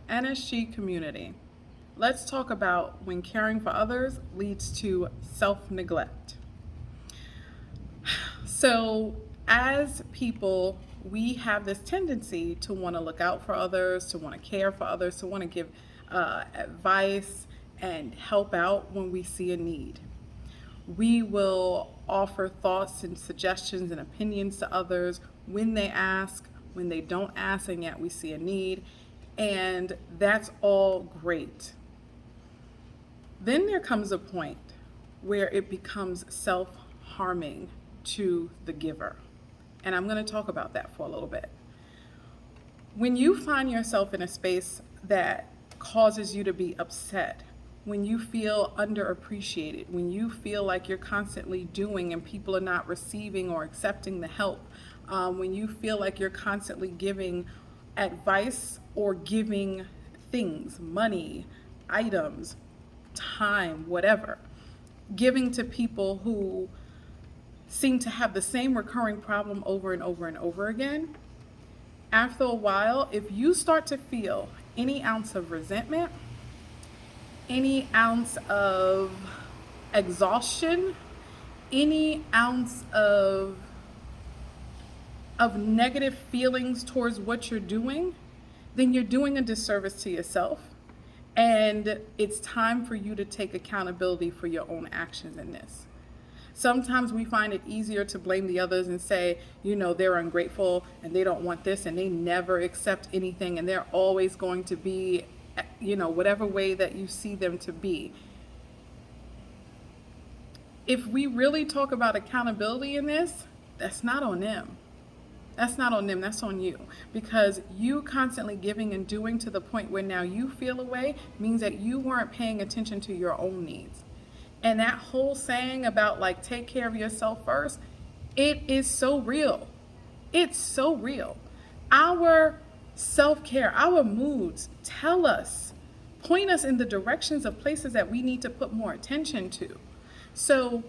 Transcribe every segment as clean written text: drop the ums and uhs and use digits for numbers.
NSG community. Let's talk about when caring for others leads to self-neglect. So, as people, we have this tendency to want to look out for others, to want to care for others, to want to give advice and help out when we see a need. We will offer thoughts and suggestions and opinions to others when they ask, when they don't ask, and yet we see a need. And that's all great. Then there comes a point where it becomes self-harming to the giver. And I'm going to talk about that for a little bit. When you find yourself in a space that causes you to be upset, when you feel underappreciated, when you feel like you're constantly doing and people are not receiving or accepting the help, when you feel like you're constantly giving advice or giving things, money, items, time, whatever, giving to people who seem to have the same recurring problem over and over and over again, after a while, if you start to feel any ounce of resentment, any ounce of exhaustion, any ounce of negative feelings towards what you're doing, then you're doing a disservice to yourself. And it's time for you to take accountability for your own actions in this. Sometimes we find it easier to blame the others and say, they're ungrateful and they don't want this and they never accept anything and they're always going to be, whatever way that you see them to be. If we really talk about accountability in this, that's not on them. That's not on them, that's on you. Because you constantly giving and doing to the point where now you feel away means that you weren't paying attention to your own needs. And that whole saying about take care of yourself first, it is so real. It's so real. Our self-care, our moods tell us, point us in the directions of places that we need to put more attention to. So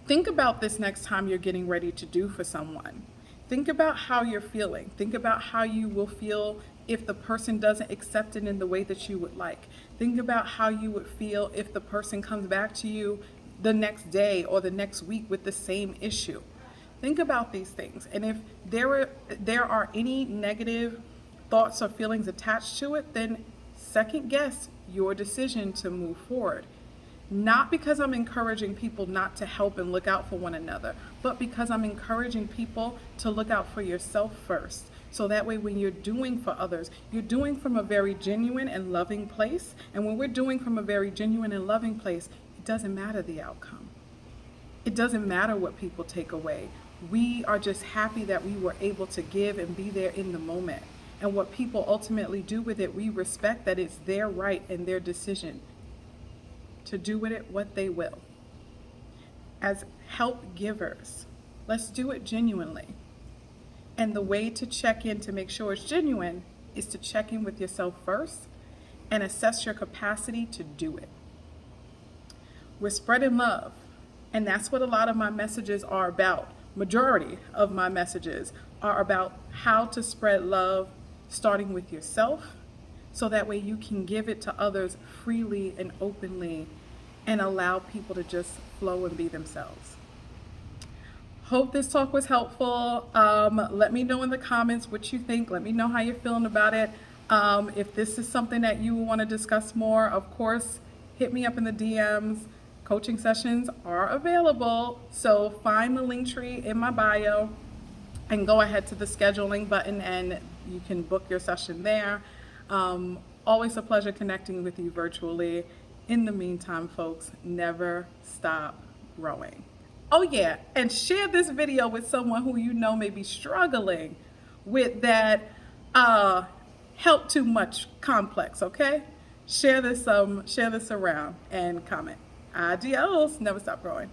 think about this next time you're getting ready to do for someone. Think about how you're feeling. Think about how you will feel if the person doesn't accept it in the way that you would like. Think about how you would feel if the person comes back to you the next day or the next week with the same issue. Think about these things. And if there are any negative thoughts or feelings attached to it, then second guess your decision to move forward. Not because I'm encouraging people not to help and look out for one another, but because I'm encouraging people to look out for yourself first. So that way when you're doing for others, you're doing from a very genuine and loving place. And when we're doing from a very genuine and loving place, it doesn't matter the outcome. It doesn't matter what people take away. We are just happy that we were able to give and be there in the moment. And what people ultimately do with it, we respect that it's their right and their decision to do with it what they will. As help givers, let's do it genuinely. And the way to check in to make sure it's genuine is to check in with yourself first and assess your capacity to do it. We're spreading love, and that's what a lot of my messages are about. Majority of my messages are about how to spread love, starting with yourself, so that way you can give it to others freely and openly and allow people to just flow and be themselves. Hope this talk was helpful. Let me know in the comments what you think. Let me know how you're feeling about it. If this is something that you want to discuss more, of course, hit me up in the DMs. Coaching sessions are available. So find the link tree in my bio and go ahead to the scheduling button and you can book your session there. Always a pleasure connecting with you virtually. In the meantime, folks, never stop growing. Oh yeah, and share this video with someone who you know may be struggling with that help too much complex, okay? Share this around and comment. Adios, never stop growing.